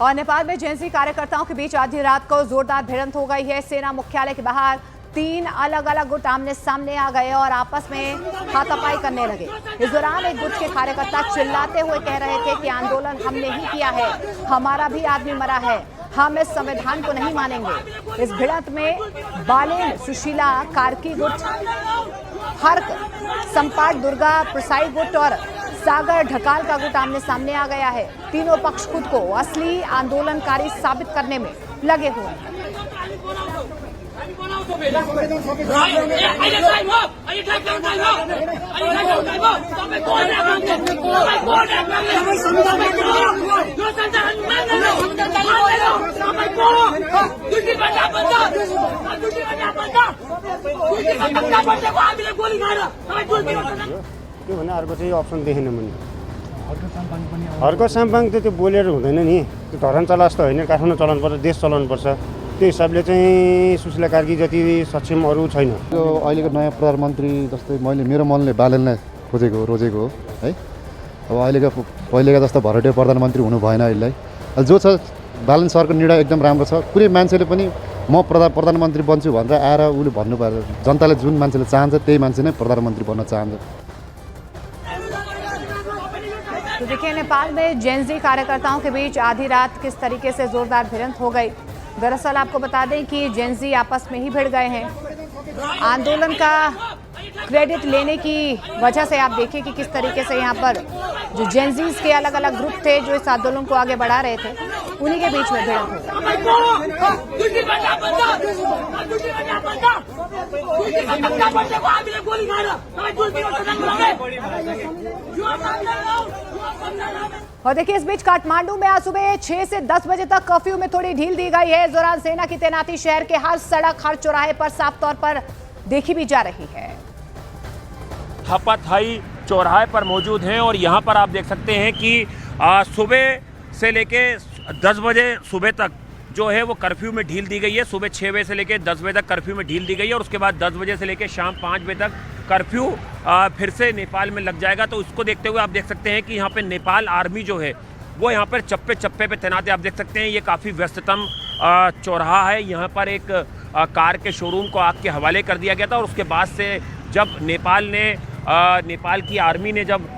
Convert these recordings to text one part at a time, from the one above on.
और नेपाल में जेएनजी कार्यकर्ताओं के बीच आधी रात को जोरदार भिड़ंत हो गई है। सेना मुख्यालय के बाहर 3 अलग अलग गुट आमने सामने आ गए और आपस में हाथापाई करने लगे। इस दौरान एक गुट के कार्यकर्ता चिल्लाते हुए कह रहे थे कि आंदोलन हमने ही किया है, हमारा भी आदमी मरा है, हम इस संविधान को नहीं मानेंगे। इस भिड़ंत में बालेन सुशीला कार्की गुट, हर्क संपाट दुर्गा प्रसाई गुट और सागर ढकाल का गुट आमने सामने आ गया है। तीनों पक्ष खुद को असली आंदोलनकारी साबित करने में लगे हुए हैं। के भने अर्को चाहिँ अप्सन देखेन मैले। अर्को साम्पाङ त त्यो बोलेर हुँदैन नि, त्यो धरान चला जस्तो होइन, काठमाडौँ चलाउनुपर्छ, देश चलाउनुपर्छ। त्यो हिसाबले चाहिँ सुशीला कार्की जति सक्षम अरू छैन। यो अहिलेको नयाँ प्रधानमन्त्री जस्तै मैले मेरो मनले बालेनलाई खोजेको रोजेको हो है। अब अहिलेको पहिलेका जस्तो भरटे प्रधानमन्त्री हुनु भएन। अहिले जो छ बालेन सरको निर्णय एकदम राम्रो छ। कुनै मान्छेले पनि म प्रधानमन्त्री बन्छु भनेर आएर उसले भन्नु पर्यो। जनताले जुन मान्छेले चाहन्छ त्यही मान्छे नै प्रधानमन्त्री बन्न चाहन्छ। तो देखिए नेपाल में जेएनजी कार्यकर्ताओं के बीच आधी रात किस तरीके से जोरदार भिड़ंत हो गई। दरअसल आपको बता दें कि जेएनजी आपस में ही भिड़ गए हैं। आंदोलन का क्रेडिट लेने की वजह से आप देखिए कि किस तरीके से यहाँ पर जो जेएनजीज के अलग अलग ग्रुप थे जो इस आंदोलन को आगे बढ़ा रहे थे, उन्हीं के बीच में भिड़ंत हो और देखिए इस बीच काठमांडू में आज सुबह 6 से 10 बजे तक कर्फ्यू में थोड़ी ढील दी गई है। इस दौरान सेना की तैनाती शहर के हर सड़क, हर चौराहे पर साफ तौर पर देखी भी जा रही है। हापाथाई चौराहे पर मौजूद हैं और यहाँ पर आप देख सकते हैं कि सुबह से लेके 10 बजे सुबह तक जो है वो कर्फ्यू में ढील दी गई है। सुबह 6 बजे से लेके 10 बजे तक कर्फ्यू में ढील दी गई है और उसके बाद 10 बजे से लेके शाम 5 बजे तक कर्फ्यू फिर से नेपाल में लग जाएगा। तो इसको देखते हुए आप देख सकते हैं कि यहाँ पे नेपाल आर्मी जो है वो यहाँ पर चप्पे चप्पे पे तैनात है। आप देख सकते हैं ये काफ़ी व्यस्ततम चौराहा है। यहाँ पर एक कार के शोरूम को आग के हवाले कर दिया गया था और उसके बाद से जब नेपाल की आर्मी ने जब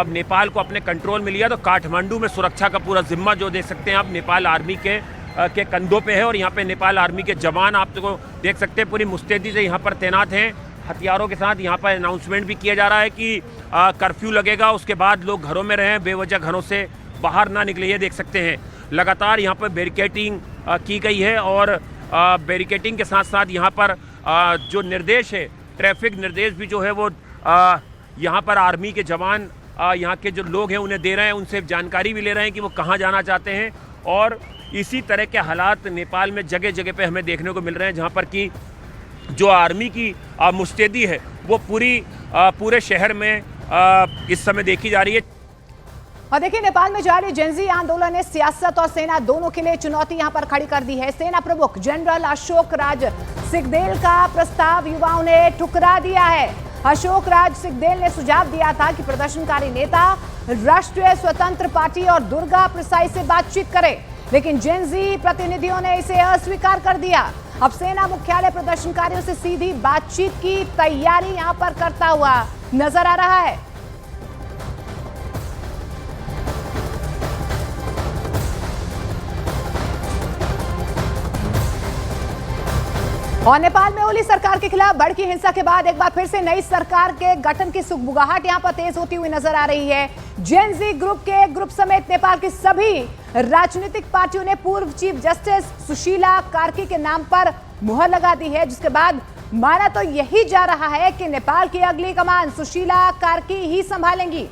नेपाल को अपने कंट्रोल में लिया तो काठमांडू में सुरक्षा का पूरा जिम्मा जो देख सकते हैं आप नेपाल आर्मी के कंधों पे है। और यहाँ पे नेपाल आर्मी के जवान आप तो देख सकते हैं पूरी मुस्तैदी से यहाँ पर तैनात हैं हथियारों के साथ। यहाँ पर अनाउंसमेंट भी किया जा रहा है कि कर्फ्यू लगेगा, उसके बाद लोग घरों में रहें, बेवजह घरों से बाहर ना निकले। ये देख सकते हैं लगातार यहाँ पर बैरिकेटिंग की गई है और बैरिकेटिंग के साथ साथ यहाँ पर जो निर्देश है, ट्रैफिक निर्देश भी जो है वो यहाँ पर आर्मी के जवान यहाँ के जो लोग हैं उन्हें दे रहे हैं, उनसे जानकारी भी ले रहे हैं कि वो कहाँ जाना चाहते हैं। और इसी तरह के हालात नेपाल में जगह जगह पे हमें देखने को मिल रहे हैं जहाँ पर कि जो आर्मी की मुस्तैदी है वो पूरे शहर में इस समय देखी जा रही है। और देखिए नेपाल में जारी जेएनजी आंदोलन ने सियासत और सेना दोनों के लिए चुनौती यहां पर खड़ी कर दी है। सेना प्रमुख जनरल अशोक राज सिंहदेल का प्रस्ताव युवाओं ने ठुकरा दिया है। अशोक राज सिंहदेल ने सुझाव दिया था कि प्रदर्शनकारी नेता राष्ट्रीय स्वतंत्र पार्टी और दुर्गा प्रसाई से बातचीत करें, लेकिन जेएनजी प्रतिनिधियों ने इसे अस्वीकार कर दिया। अब सेना मुख्यालय प्रदर्शनकारियों से सीधी बातचीत की तैयारी यहां पर करता हुआ नजर आ रहा है। और नेपाल में ओली सरकार के खिलाफ भड़की हिंसा के बाद एक बार फिर से नई सरकार के गठन की सुगबुगाहट यहां पर तेज होती हुई नजर आ रही है। जेएनजी ग्रुप के ग्रुप समेत नेपाल की सभी राजनीतिक पार्टियों ने पूर्व चीफ जस्टिस सुशीला कार्की के नाम पर मुहर लगा दी है, जिसके बाद माना तो यही जा रहा है कि नेपाल की अगली कमान सुशीला कार्की ही संभालेंगी।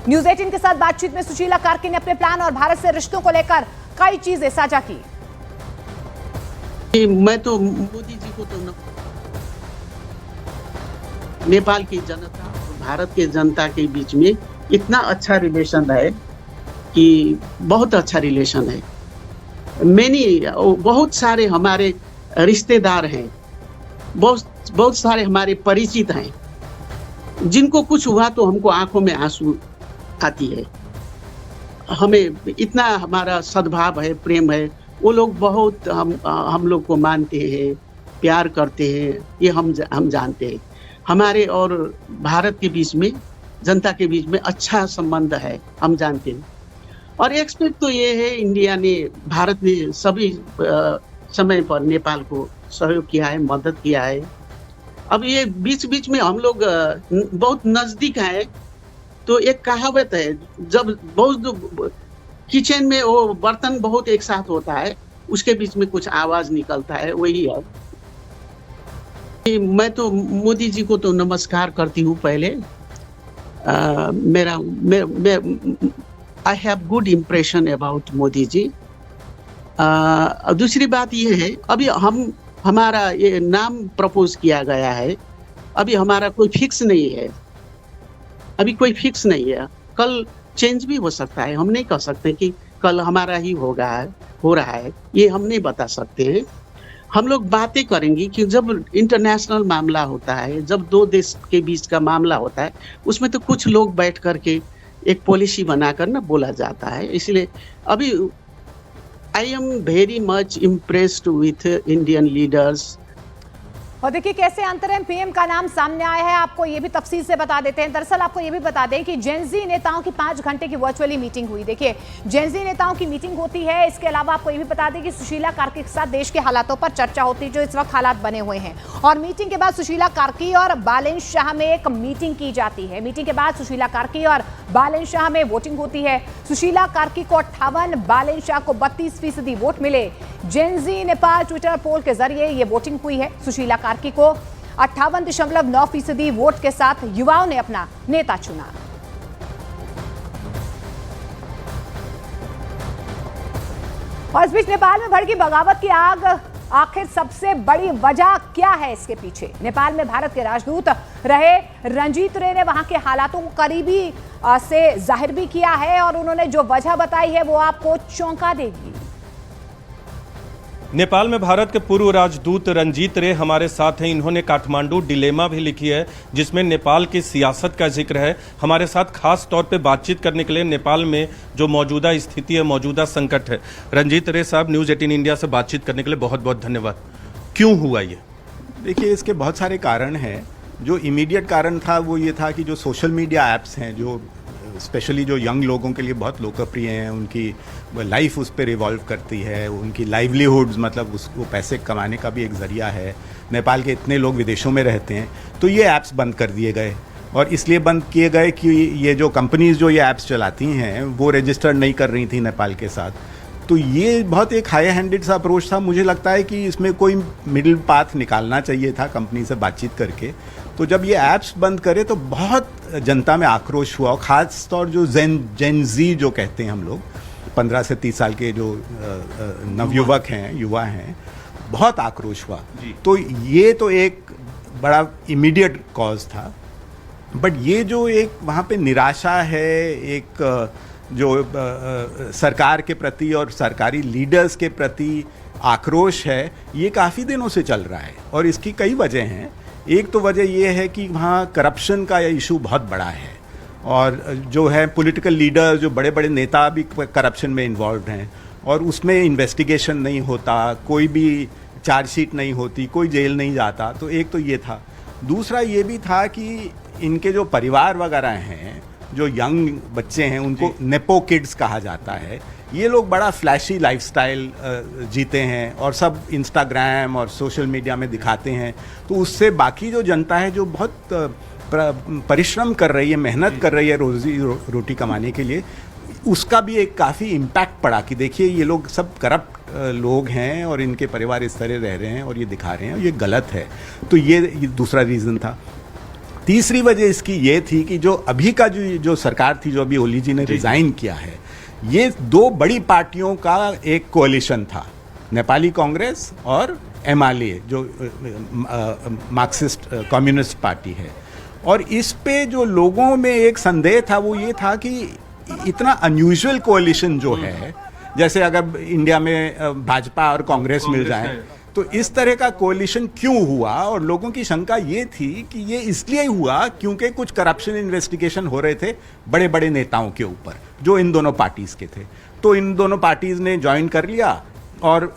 न्यूज 18 के साथ बातचीत में सुशीला कार्की ने अपने प्लान और भारत से रिश्तों को लेकर कई चीजें साझा की। मैं तो मोदी जी को तो नेपाल की जनता और भारत के जनता के बीच में इतना अच्छा रिलेशन है कि बहुत अच्छा रिलेशन है। बहुत सारे हमारे रिश्तेदार हैं, बहुत सारे हमारे परिचित हैं, जिनको कुछ हुआ तो हमको आंखों में आंसू आती है। हमें इतना हमारा सद्भाव है, प्रेम है, वो लोग बहुत हम लोग को मानते हैं, प्यार करते हैं, ये हम जानते हैं। हमारे और भारत के बीच में, जनता के बीच में अच्छा संबंध है, हम जानते हैं। और एक्सपेक्ट तो ये है, इंडिया ने, भारत ने सभी समय पर नेपाल को सहयोग किया है, मदद किया है। अब ये बीच बीच में हम लोग बहुत नजदीक हैं, तो एक कहावत है, जब बहुत किचन में वो बर्तन बहुत एक साथ होता है, उसके बीच में कुछ आवाज निकलता है, वही है। मैं तो मोदी जी को तो नमस्कार करती हूँ पहले। I have good impression about Modi ji. दूसरी बात ये है, अभी हमारा ये नाम प्रपोज किया गया है, अभी हमारा कोई फिक्स नहीं है, अभी कोई फिक्स नहीं है, कल चेंज भी हो सकता है। हम नहीं कह सकते कि कल हमारा ही हो रहा है, ये हम नहीं बता सकते हैं। हम लोग बातें करेंगे कि जब इंटरनेशनल मामला होता है, जब दो देश के बीच का मामला होता है, उसमें तो कुछ लोग बैठ करके एक पॉलिसी बनाकर ना बोला जाता है। इसलिए अभी I am very much impressed with Indian leaders. और देखिए कैसे अंतरिम पीएम का नाम सामने आया है, आपको ये भी तफसील से बता देते हैं। दरअसल आपको ये भी बता दें कि जेनजी नेताओं की 5 घंटे की वर्चुअली मीटिंग हुई। देखिए जेनजी नेताओं की मीटिंग होती है, इसके अलावा आपको ये भी बता दें कि सुशीला कार्की के साथ देश के हालातों पर चर्चा होती है, जो इस वक्त हालात बने हुए हैं। और मीटिंग के बाद सुशीला कार्की और बालेन शाह में एक मीटिंग की जाती है। मीटिंग के बाद सुशीला कार्की और बालेन शाह में वोटिंग होती है। सुशीला कार्की को 58, बालेन शाह को 32% वोट मिले। जेनजी नेपाल ट्विटर पोल के जरिए ये वोटिंग हुई है। सुशीला कार्की को 58.9% वोट के साथ युवाओं ने अपना नेता चुना। और इस बीच नेपाल में भड़की बगावत की आग, आखिर सबसे बड़ी वजह क्या है इसके पीछे? नेपाल में भारत के राजदूत रहे रंजीत रे ने वहां के हालातों को करीबी से जाहिर भी किया है, और उन्होंने जो वजह बताई है वो आपको चौंका देगी। नेपाल में भारत के पूर्व राजदूत रंजीत रे हमारे साथ हैं। इन्होंने काठमांडू डिलेमा भी लिखी है, जिसमें नेपाल की सियासत का जिक्र है। हमारे साथ खास तौर पे बातचीत करने के लिए नेपाल में जो मौजूदा स्थिति है, मौजूदा संकट है। रंजीत रे साहब, न्यूज़ 18 इंडिया से बातचीत करने के लिए बहुत बहुत धन्यवाद। क्यों हुआ ये? देखिए, इसके बहुत सारे कारण हैं। जो इमीडिएट कारण था वो ये था कि जो सोशल मीडिया ऐप्स हैं, जो स्पेशली जो यंग लोगों के लिए बहुत लोकप्रिय हैं, उनकी लाइफ उस पर रिवॉल्व करती है, उनकी लाइवलीहुड्स, मतलब उसको पैसे कमाने का भी एक ज़रिया है। नेपाल के इतने लोग विदेशों में रहते हैं, तो ये ऐप्स बंद कर दिए गए। और इसलिए बंद किए गए कि ये जो कंपनीज़ जो ये ऐप्स चलाती हैं वो रजिस्टर्ड नहीं कर रही थी नेपाल के साथ। तो ये बहुत एक हाई हैंडेड सा अप्रोच था। मुझे लगता है कि इसमें कोई मिडिल पाथ निकालना चाहिए था कंपनी से बातचीत करके। तो जब ये ऐप्स बंद करे तो बहुत जनता में आक्रोश हुआ, और ख़ास तौर जो जेन जी जो कहते हैं हम लोग, 15 से 30 साल के जो नवयुवक हैं, युवा हैं, बहुत आक्रोश हुआ। तो ये तो एक बड़ा इमीडिएट कॉज था। बट ये जो एक वहाँ पे निराशा है, एक जो सरकार के प्रति और सरकारी लीडर्स के प्रति आक्रोश है, ये काफ़ी दिनों से चल रहा है। और इसकी कई वजह हैं। एक तो वजह ये है कि वहाँ करप्शन का इशू बहुत बड़ा है, और जो है पॉलिटिकल लीडर, जो बड़े बड़े नेता भी करप्शन में इन्वॉल्व हैं, और उसमें इन्वेस्टिगेशन नहीं होता, कोई भी चार्जशीट नहीं होती, कोई जेल नहीं जाता। तो एक तो ये था। दूसरा ये भी था कि इनके जो परिवार वगैरह हैं, जो यंग बच्चे हैं, उनको नेपो किड्स कहा जाता है। ये लोग बड़ा फ्लैशी लाइफस्टाइल जीते हैं और सब इंस्टाग्राम और सोशल मीडिया में दिखाते हैं। तो उससे बाकी जो जनता है, जो बहुत परिश्रम कर रही है, मेहनत कर रही है रोजी रोटी कमाने के लिए, उसका भी एक काफ़ी इम्पैक्ट पड़ा कि देखिए ये लोग सब करप्ट लोग हैं और इनके परिवार इस तरह रह रहे हैं और ये दिखा रहे हैं, और ये गलत है। तो ये दूसरा रीज़न था। तीसरी वजह इसकी ये थी कि जो अभी का जो सरकार थी, जो अभी ओली जी ने रिज़ाइन किया है, ये दो बड़ी पार्टियों का एक कोalition था, नेपाली कांग्रेस और एमआलए, जो मार्क्सिस्ट कम्युनिस्ट पार्टी है। और इस पे जो लोगों में एक संदेह था वो ये था कि इतना अनयूजुअल कोalition जो है, जैसे अगर इंडिया में भाजपा और कांग्रेस मिल जाए तो इस तरह का कोलिशन क्यों हुआ, और लोगों की शंका ये थी कि ये इसलिए हुआ क्योंकि कुछ करप्शन इन्वेस्टिगेशन हो रहे थे बड़े बड़े नेताओं के ऊपर जो इन दोनों पार्टीज के थे। तो इन दोनों पार्टीज ने ज्वाइन कर लिया और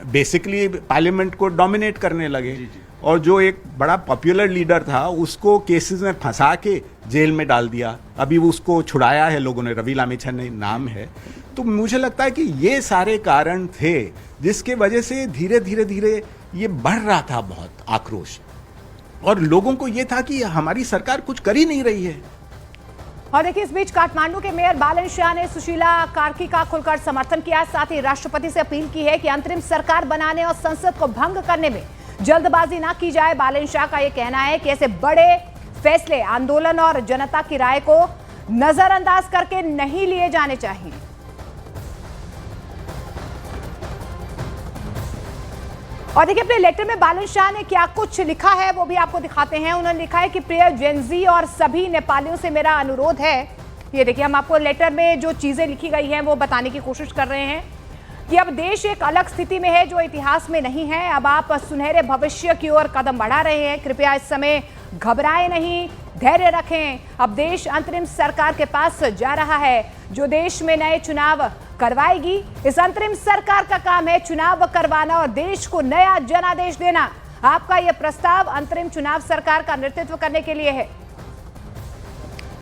बेसिकली पार्लियामेंट को डोमिनेट करने लगे। और जो एक बड़ा पॉपुलर लीडर था उसको केसेस में फंसा के जेल में डाल दिया, अभी उसको छुड़ाया है लोगों ने, रवि लामिछन नाम है। तो मुझे लगता है कि ये सारे कारण थे जिसके वजह से धीरे धीरे ये बढ़ रहा था बहुत आक्रोश, और लोगों को ये था कि हमारी सरकार कुछ कर ही नहीं रही है। और देखिए, इस बीच काठमांडू के मेयर बालन शाह ने सुशीला कार्की का खुलकर समर्थन किया, साथ ही राष्ट्रपति से अपील की है कि अंतरिम सरकार बनाने और संसद को भंग करने में जल्दबाजी ना की जाए। बालन शाह का यह कहना है कि ऐसे बड़े फैसले आंदोलन और जनता की राय को नजरअंदाज करके नहीं लिए जाने चाहिए। और देखिए, अपने लेटर में बालन शाह ने क्या कुछ लिखा है वो भी आपको दिखाते हैं। उन्होंने लिखा है कि प्रिय जेनजी और सभी नेपालियों से मेरा अनुरोध है, ये देखिए हम आपको लेटर में जो चीजें लिखी गई हैं वो बताने की कोशिश कर रहे हैं कि अब देश एक अलग स्थिति में है जो इतिहास में नहीं है। अब आप सुनहरे भविष्य की ओर कदम बढ़ा रहे हैं। कृपया इस समय घबराएं नहीं, धैर्य रखें। अब देश अंतरिम सरकार के पास जा रहा है जो देश में नए चुनाव करवाएगी। इस अंतरिम सरकार का काम है चुनाव करवाना और देश को नया जनादेश देना। आपका यह प्रस्ताव अंतरिम चुनाव सरकार का नेतृत्व करने के लिए है।